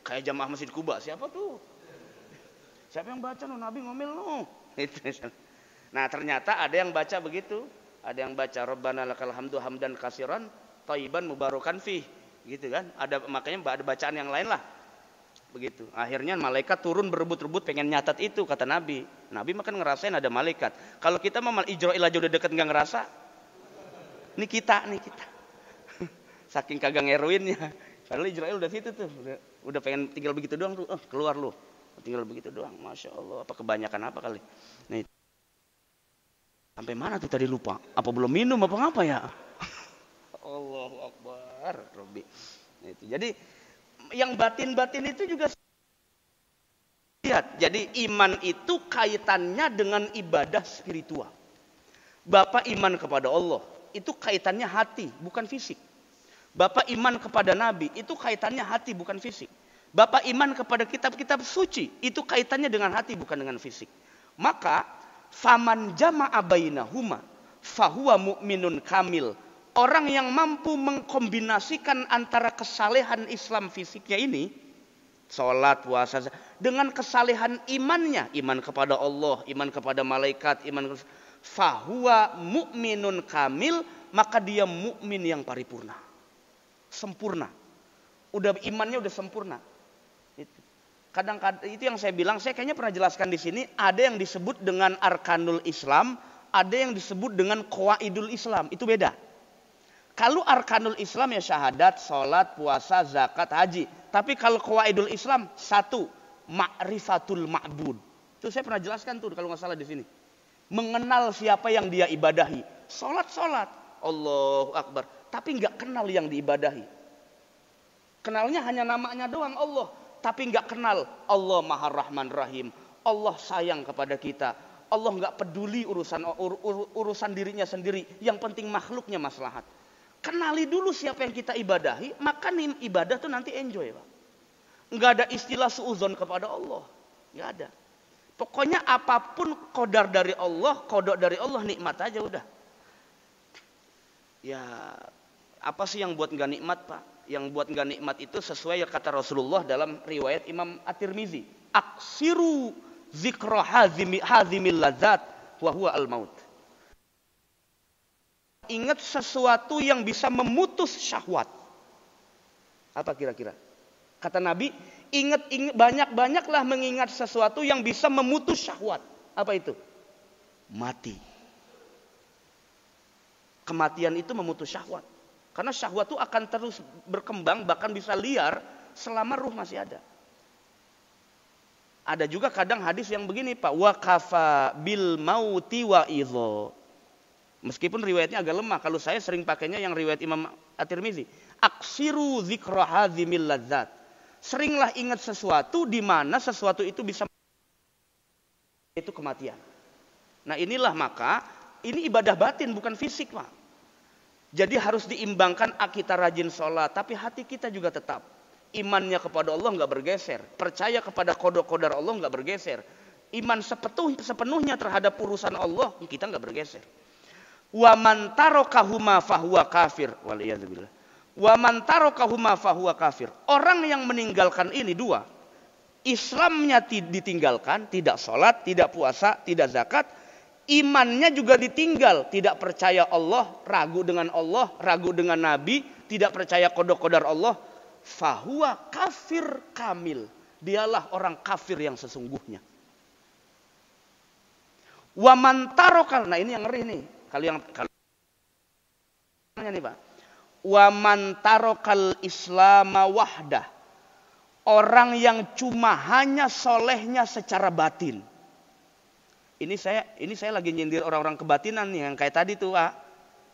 Kayak jamaah Masjid Kuba, siapa tuh? Siapa yang baca no? Nabi ngomel no. Nah ternyata ada yang baca begitu. Ada yang baca Rabbana lakal hamdu hamdan katsiran thayyiban mubarakan fih, gitu kan? Makanya ada bacaan yang lain lah. Begitu. Akhirnya malaikat turun berebut-rebut pengen nyatat itu, kata Nabi. Nabi makan ngerasain ada malaikat. Kalau kita mah Ijrail aja udah deket nggak ngerasa. Ini kita. Saking kagak ngeruinnya. Padahal Ijrail udah situ tuh. Udah pengen tinggal begitu doang tuh. Keluar lu. Tinggal begitu doang. Masya Allah. Apa kebanyakan apa kali. Nih. Sampai mana tuh tadi lupa? Apa belum minum apa ngapa ya? Allahu Akbar. Robbi. Nah, itu. Jadi yang batin-batin itu juga lihat. Jadi iman itu kaitannya dengan ibadah spiritual. Bapak iman kepada Allah. Itu kaitannya hati, bukan fisik. Bapak iman kepada Nabi, itu kaitannya hati bukan fisik. Bapak iman kepada kitab-kitab suci, itu kaitannya dengan hati bukan dengan fisik. Maka faman jama'a bainahuma fahuwa mu'minun kamil. Orang yang mampu mengkombinasikan antara kesalehan Islam fisiknya ini, sholat, puasa, dengan kesalehan imannya, iman kepada Allah, iman kepada malaikat, iman kepada fahuwa mu'minun kamil, maka dia mukmin yang paripurna. Sempurna. Udah imannya udah sempurna. Kadang-kadang itu yang saya bilang, saya kayaknya pernah jelaskan di sini, ada yang disebut dengan arkanul Islam, ada yang disebut dengan qawaidul Islam, itu beda. Kalau arkanul Islam ya syahadat, sholat, puasa, zakat, haji. Tapi kalau qawaidul Islam, 1, ma'rifatul ma'bud. Itu saya pernah jelaskan tuh kalau nggak salah di sini. Mengenal siapa yang dia ibadahi. Sholat, Allahu Akbar. Tapi nggak kenal yang diibadahi. Kenalnya hanya namanya doang Allah. Tapi nggak kenal Allah Maha Rahman Rahim. Allah sayang kepada kita. Allah nggak peduli urusan dirinya sendiri. Yang penting makhluknya maslahat. Kenali dulu siapa yang kita ibadahi. Maka ibadah tuh nanti enjoy Pak. Nggak ada istilah suuzon kepada Allah. Nggak ada. Pokoknya apapun qadar dari Allah, kodok dari Allah, nikmat aja udah. Ya, apa sih yang buat nggak nikmat Pak? Yang buat nggak nikmat itu sesuai kata Rasulullah dalam riwayat Imam At-Tirmizi. Aksiru zikra hazimil ladzat wa huwa al-maut. Ingat sesuatu yang bisa memutus syahwat. Apa kira-kira? Kata Nabi, ingat banyak-banyaklah mengingat sesuatu yang bisa memutus syahwat. Apa itu? Mati. Kematian itu memutus syahwat. Karena syahwat itu akan terus berkembang, bahkan bisa liar selama ruh masih ada. Ada juga kadang hadis yang begini Pak, wa kafa bil mauti wa idho. Meskipun riwayatnya agak lemah, kalau saya sering pakainya yang riwayat Imam At-Tirmizi. Aksiru zikra hazimil ladzat. Seringlah ingat sesuatu di mana sesuatu itu bisa, itu kematian. Nah inilah maka ini ibadah batin bukan fisik Pak. Jadi harus diimbangkan kita rajin sholat, tapi hati kita juga tetap Imannya kepada Allah nggak bergeser, percaya kepada qada-qadar Allah nggak bergeser. Iman sepenuhnya terhadap urusan Allah kita nggak bergeser. Wa man tarakahuma fahuwa kafir. Waliyadzubillah. Wa man tarakahuma fahuwa kafir. Orang yang meninggalkan ini dua, Islamnya ditinggalkan, tidak sholat, tidak puasa, tidak zakat, imannya juga ditinggal, tidak percaya Allah, ragu dengan Nabi, tidak percaya qada-qadar Allah, fahuwa kafir kamil. Dialah orang kafir yang sesungguhnya. Wa man tarakal, nah ini yang ngeri nih. Kalau nih Pak. Wa man tarakal islama wahdah. Orang yang cuma hanya solehnya secara batin. Ini saya lagi nyindir orang-orang kebatinan nih, yang kayak tadi tuh, Pak.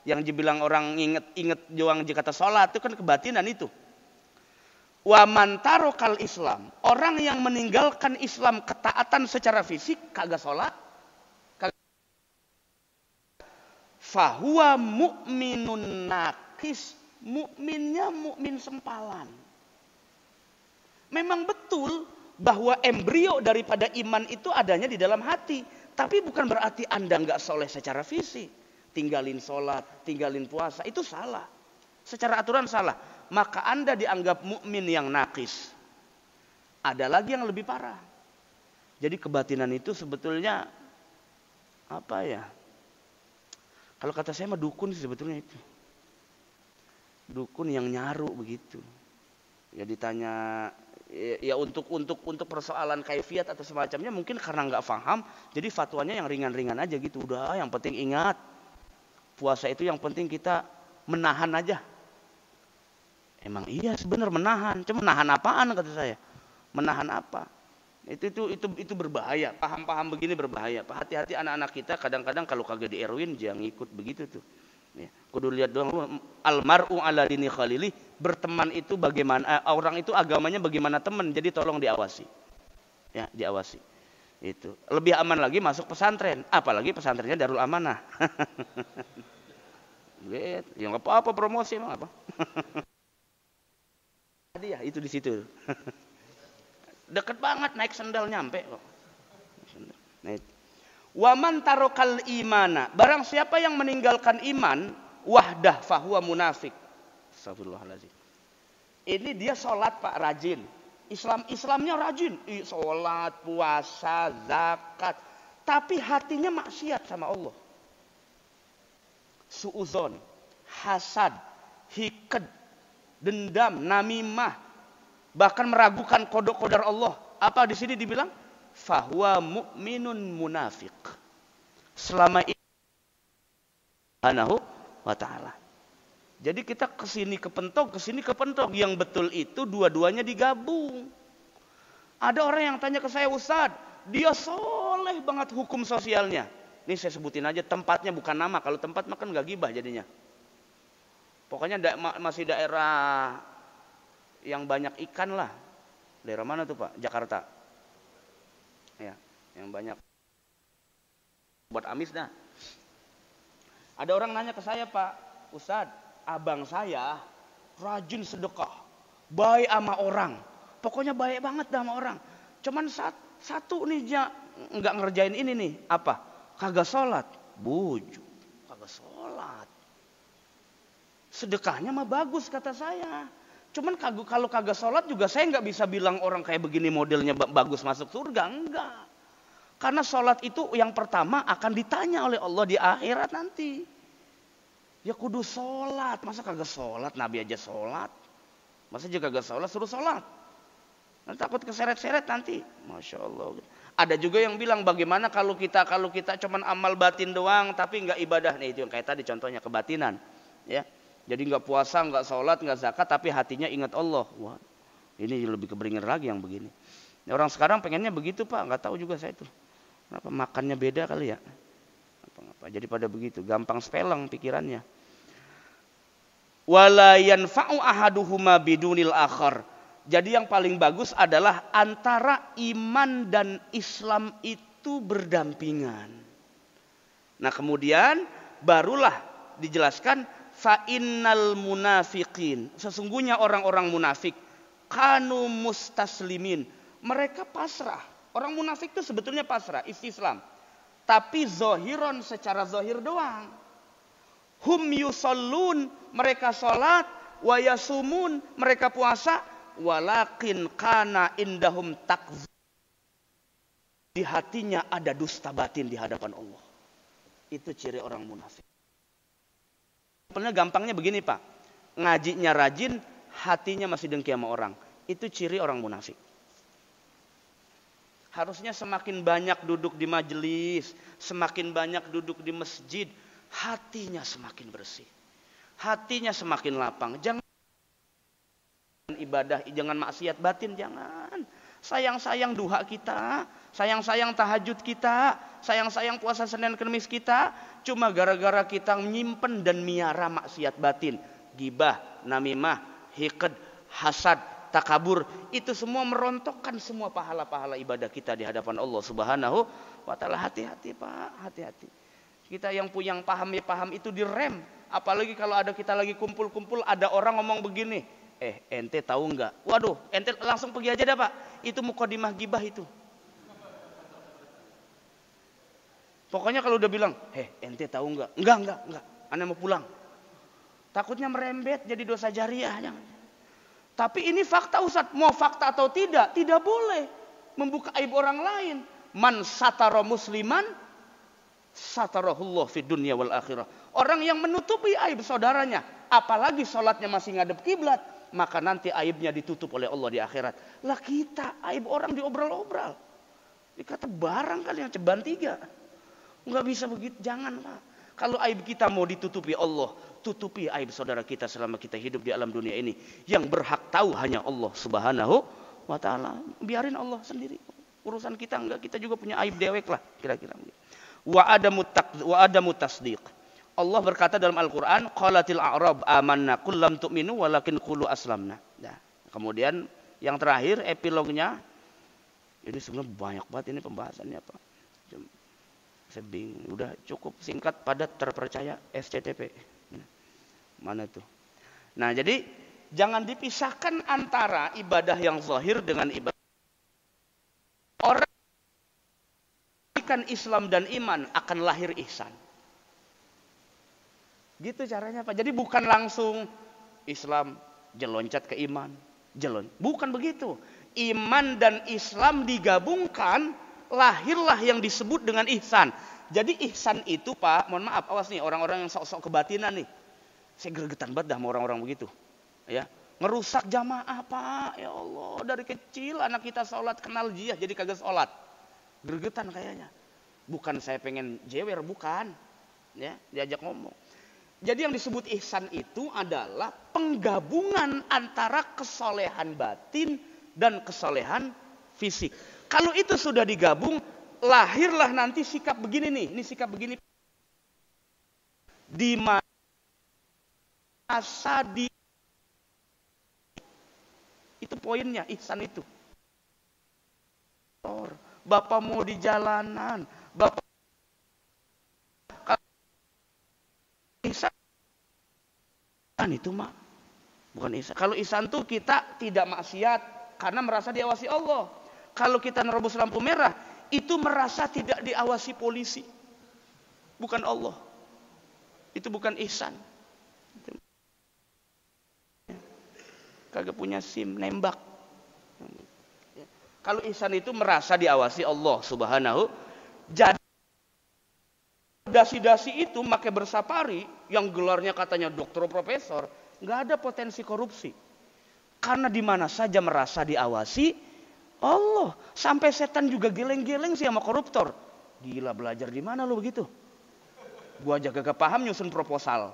Yang dibilang orang inget juang jika kata sholat itu kan kebatinan itu. Wa man tarakal Islam, orang yang meninggalkan Islam ketaatan secara fisik, kagak sholat, fahuwa mu'minun nakis, mukminnya mukmin sempalan. Memang betul bahwa embrio daripada iman itu adanya di dalam hati, tapi bukan berarti Anda nggak soleh secara fisik. Tinggalin sholat, tinggalin puasa, itu salah. Secara aturan salah. Maka Anda dianggap mukmin yang nakis. Ada lagi yang lebih parah. Jadi kebatinan itu sebetulnya apa ya? Kalau kata saya mah dukun sih sebetulnya itu. Dukun yang nyaru begitu. Ya ditanya ya untuk persoalan kaifiat atau semacamnya mungkin karena nggak paham, jadi fatwanya yang ringan-ringan aja gitu. Udah, yang penting ingat puasa itu yang penting kita menahan aja. Emang iya sebenarnya menahan, cuma menahan apaan kata saya? Menahan apa? Itu berbahaya. Paham-paham begini berbahaya. Hati-hati anak-anak kita kadang-kadang kalau kagak di Erwin jangan ikut begitu tuh. Ya, kudu lihat doang almar'u ala dini khalili, berteman itu bagaimana orang itu agamanya bagaimana teman, jadi tolong diawasi. Ya, diawasi. Itu. Lebih aman lagi masuk pesantren, apalagi pesantrennya Darul Amanah. Ya enggak apa-apa promosi emang apa. Dia itu di situ. Deket banget naik sendal nyampe kok. Nah, wa man tarakal imana, barang siapa yang meninggalkan iman, wahdah fahuwa munafik. Astagfirullahaladzim. Ini dia sholat Pak, rajin. Islamnya rajin, sholat, puasa, zakat, tapi hatinya maksiat sama Allah. Suuzon, hasad, hikad, dendam, namimah, bahkan meragukan qada-qadar Allah. Apa di sini dibilang? Fahuwa mu'minun munafik. Selama ini Subhanahu wa ta'ala. Jadi kita kesini kepentok, yang betul itu dua-duanya digabung. Ada orang yang tanya ke saya, Ustaz, dia soleh banget hukum sosialnya. Ini saya sebutin aja tempatnya, bukan nama. Kalau tempat makan gak gibah jadinya. Pokoknya masih daerah yang banyak ikan lah. Daerah mana tuh Pak? Jakarta. Ya, yang banyak. Buat amis dah. Ada orang nanya ke saya, Pak, Ustaz, abang saya rajin sedekah, baik sama orang. Pokoknya baik banget sama orang. Cuman satu nih nggak ngerjain ini nih. Apa? Kagak sholat. Bujuk. Kagak sholat. Sedekahnya mah bagus kata saya. Cuman kalau kagak sholat juga saya nggak bisa bilang orang kayak begini modelnya bagus masuk surga. Enggak. Karena sholat itu yang pertama akan ditanya oleh Allah di akhirat nanti. Ya kudu sholat. Masa kagak sholat? Nabi aja sholat. Masa juga kagak sholat suruh sholat? Nanti takut keseret-seret nanti. Masya Allah. Ada juga yang bilang bagaimana kalau kita cuman amal batin doang tapi nggak ibadah. Nah itu yang kayak tadi contohnya kebatinan. Ya. Jadi nggak puasa, nggak sholat, nggak zakat, tapi hatinya ingat Allah. Wah, ini lebih keblinger lagi yang begini. Ya, orang sekarang pengennya begitu Pak, nggak tahu juga saya itu. Kenapa makannya beda kali ya? Apa? Jadi pada begitu, gampang sepeleng pikirannya. Wala yanfa'u ahaduhuma bidunil akhar. Jadi yang paling bagus adalah antara iman dan Islam itu berdampingan. Nah kemudian barulah dijelaskan fa innal munafiqin, sesungguhnya orang-orang munafik kanu mustaslimin. Mereka pasrah. Orang munafik itu sebetulnya pasrah, istislam. Tapi zohiron, secara zohir doang. Hum yusallun, mereka sholat. Wa yasumun, mereka puasa. Walakin kana indahum takzib. Di hatinya ada dusta batin di hadapan Allah. Itu ciri orang munafik. Gampangnya begini Pak. Ngajinya rajin, hatinya masih dengki sama orang. Itu ciri orang munafik. Harusnya semakin banyak duduk di majelis, semakin banyak duduk di masjid, hatinya semakin bersih. Hatinya semakin lapang. Jangan ibadah, jangan maksiat batin, jangan. Sayang-sayang duha kita, sayang-sayang tahajud kita, sayang-sayang puasa Senin Kemis kita, cuma gara-gara kita nyimpen dan miara maksiat batin. Gibah, namimah, hiqd, hasad, takabur, itu semua merontokkan semua pahala-pahala ibadah kita di hadapan Allah Subhanahu wa taala. Hati-hati Pak, hati-hati. Kita yang punya paham ya paham itu direm. Apalagi kalau ada kita lagi kumpul-kumpul, ada orang ngomong begini, ente tahu nggak? Waduh, ente langsung pergi aja dah Pak. Itu mukadimah gibah itu. Pokoknya kalau udah bilang, ente tahu nggak? Enggak. Ane mau pulang. Takutnya merembet jadi dosa jariah. Jangan. Tapi ini fakta Ustaz. Mau fakta atau tidak boleh membuka aib orang lain. Man satara musliman, satarahullah fid dunya wal akhirah. Orang yang menutupi aib saudaranya, apalagi sholatnya masih ngadep kiblat, maka nanti aibnya ditutup oleh Allah di akhirat. Lah kita aib orang diobral-obral. Dikata barang kali yang ceban 3. Enggak bisa begitu, jangan Pak. Kalau aib kita mau ditutupi Allah, tutupi aib saudara kita selama kita hidup di alam dunia ini. Yang berhak tahu hanya Allah Subhanahu wa taala. Biarin Allah sendiri. Urusan kita enggak, kita juga punya aib dewek lah kira-kira. Wa adamu tasdiq. Allah berkata dalam Al-Qur'an, qalatil a'rab amanna qul lam tu'minu walakin qulu aslamna. Nah, kemudian yang terakhir epilognya, ini sebenarnya banyak banget ini pembahasannya Pak. Saya bingung, udah cukup singkat, padat, terpercaya, SCTP. Mana tuh? Nah, jadi jangan dipisahkan antara ibadah yang zahir dengan ibadah. Orang Islam dan iman akan lahir ihsan. Gitu caranya Pak. Jadi bukan langsung Islam jeloncat ke iman, bukan begitu. Iman dan Islam digabungkan, lahirlah yang disebut dengan ihsan. Jadi ihsan itu Pak, mohon maaf, awas nih orang-orang yang sok-sok kebatinan nih. Saya gregetan banget dah sama orang-orang begitu. Ya, ngerusak jamaah Pak. Ya Allah, dari kecil anak kita sholat kenal jiyah jadi kagak sholat. Gregetan kayaknya. Bukan saya pengen jewer, bukan. Ya, diajak ngomong. Jadi yang disebut ihsan itu adalah penggabungan antara kesolehan batin dan kesolehan fisik. Kalau itu sudah digabung, lahirlah nanti sikap begini nih. Ini sikap begini. Di masa di itu poinnya ihsan itu. Bapak mau di jalanan, Bapak ihsan itu mah bukan ihsan. Kalau ihsan tuh kita tidak maksiat karena merasa diawasi Allah. Kalau kita nerobos lampu merah, itu merasa tidak diawasi polisi. Bukan Allah. Itu bukan ihsan. Kagak punya SIM, nembak. Kalau ihsan itu merasa diawasi Allah Subhanahu. Jadi dasi-dasi itu pakai bersafari yang gelarnya katanya dokter profesor, nggak ada potensi korupsi. Karena di mana saja merasa diawasi Allah. Sampai setan juga geleng-geleng sih sama koruptor. Gila, belajar di mana lo begitu? Gua aja gak paham nyusun proposal.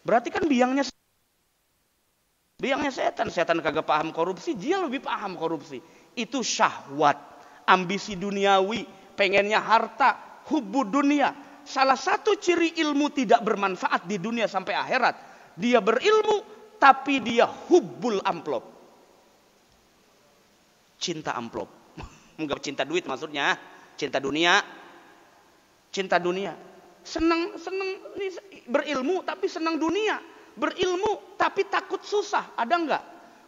Berarti kan biangnya setan. Setan kagak paham korupsi, dia lebih paham korupsi. Itu syahwat, ambisi duniawi, pengennya harta, hubbu dunia. Salah satu ciri ilmu tidak bermanfaat di dunia sampai akhirat, dia berilmu tapi dia hubbul amplop. Cinta amplop. Enggak cinta duit maksudnya, cinta dunia. Cinta dunia. Senang berilmu tapi senang dunia. Berilmu tapi takut susah. Ada enggak?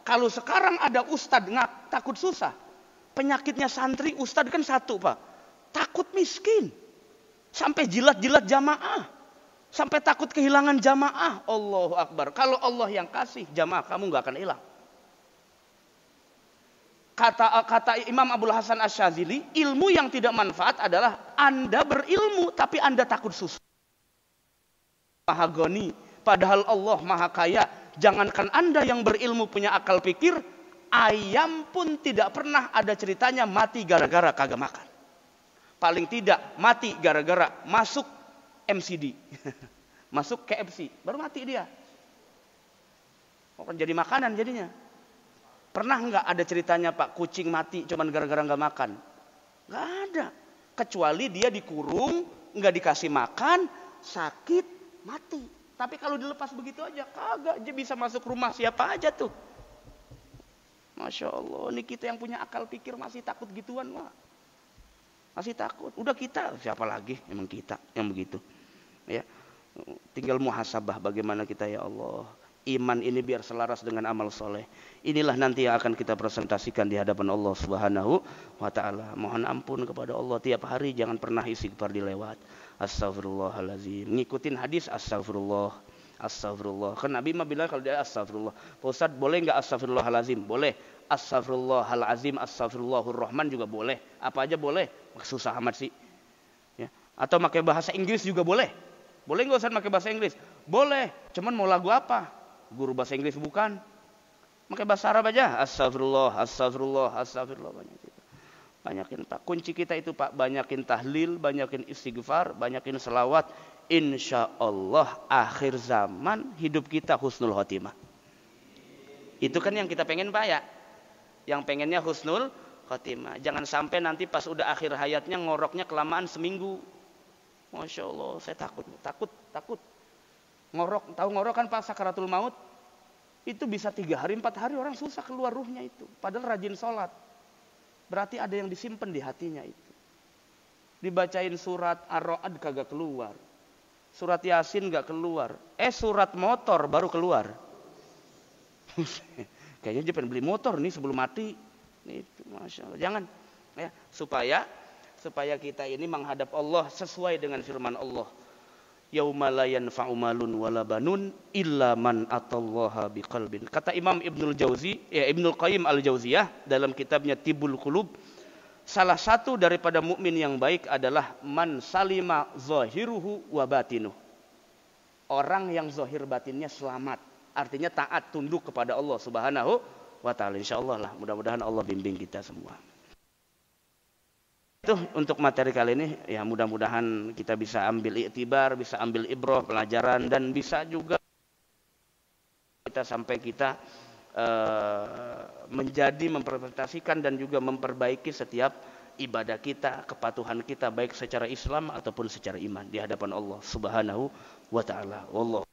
Kalau sekarang ada ustadz takut susah. Penyakitnya santri ustadz kan satu Pak. Takut miskin. Sampai jilat-jilat jamaah. Sampai takut kehilangan jamaah. Allahu Akbar. Kalau Allah yang kasih, jamaah kamu gak akan hilang. Kata Imam Abdul Hasan Asy-Syadzili, ilmu yang tidak manfaat adalah Anda berilmu tapi Anda takut susah. Maha Ghani, padahal Allah Maha Kaya. Jangankan Anda yang berilmu punya akal pikir, ayam pun tidak pernah ada ceritanya mati gara-gara kagak makan. Paling tidak mati gara-gara masuk MCD. Masuk KFC, baru mati dia. Jadi makanan jadinya. Pernah nggak ada ceritanya Pak kucing mati cuman gara-gara nggak makan? Nggak ada. Kecuali dia dikurung, nggak dikasih makan, sakit, mati. Tapi kalau dilepas begitu aja, kagak. Dia bisa masuk rumah siapa aja tuh. Masya Allah, ini kita yang punya akal pikir masih takut gituan Pak. Masih takut. Udah kita, siapa lagi? Emang kita yang begitu. Ya, tinggal muhasabah bagaimana kita ya Allah. Iman ini biar selaras dengan amal soleh. Inilah nanti yang akan kita presentasikan di hadapan Allah Subhanahu wa Ta'ala. Mohon ampun kepada Allah tiap hari, jangan pernah istighfar dilewat. Astagfirullahaladzim. Ngikutin hadis astagfirullah. Astagfirullah. Kan Nabi mah bilang kalau dia astagfirullah. Pak Ustadz boleh nggak astagfirullahaladzim? Boleh. Astagfirullahaladzim, astagfirullahurrahman juga boleh. Apa aja boleh. Susah amat sih. Ya. Atau pakai bahasa Inggris juga boleh. Boleh nggak Ustaz pakai bahasa Inggris? Boleh. Cuman mau lagu apa? Guru bahasa Inggris bukan. Pakai bahasa Arab aja. Astagfirullah, astagfirullah, astagfirullah. Banyakin Pak. Kunci kita itu Pak. Banyakin tahlil, banyakin istighfar, banyakin selawat. Insya Allah akhir zaman hidup kita husnul khotimah. Itu kan yang kita pengen Pak ya. Yang pengennya husnul khotimah. Jangan sampai nanti pas udah akhir hayatnya ngoroknya kelamaan seminggu. Masya Allah, saya takut. Ngorok, tahu ngorok kan Pak sakaratul maut? Itu bisa 3 hari, 4 hari orang susah keluar ruhnya itu. Padahal rajin sholat. Berarti ada yang disimpan di hatinya itu. Dibacain surat Ar-Ra'd kagak keluar. Surat Yasin gak keluar. Surat motor baru keluar. Kayaknya dia pengen beli motor nih sebelum mati. Itu Masya Allah. Jangan. Ya, supaya kita ini menghadap Allah sesuai dengan firman Allah. Yauma la yanfa'u malun wala banun illa man atallaha biqalbin. Kata Imam Ibnul Qayyim Al-Jauziyah dalam kitabnya Tibul Qulub, salah satu daripada mukmin yang baik adalah man salima zahiruhu wa batinuh. Orang yang zahir batinnya selamat, artinya taat tunduk kepada Allah Subhanahu wa Ta'ala. Insyaallah lah, mudah-mudahan Allah bimbing kita semua. Itu untuk materi kali ini ya, mudah-mudahan kita bisa ambil iktibar, bisa ambil ibrah, pelajaran, dan bisa juga kita sampai kita menjadi mempresentasikan dan juga memperbaiki setiap ibadah kita, kepatuhan kita baik secara Islam ataupun secara iman di hadapan Allah Subhanahu wa Ta'ala. Wallah.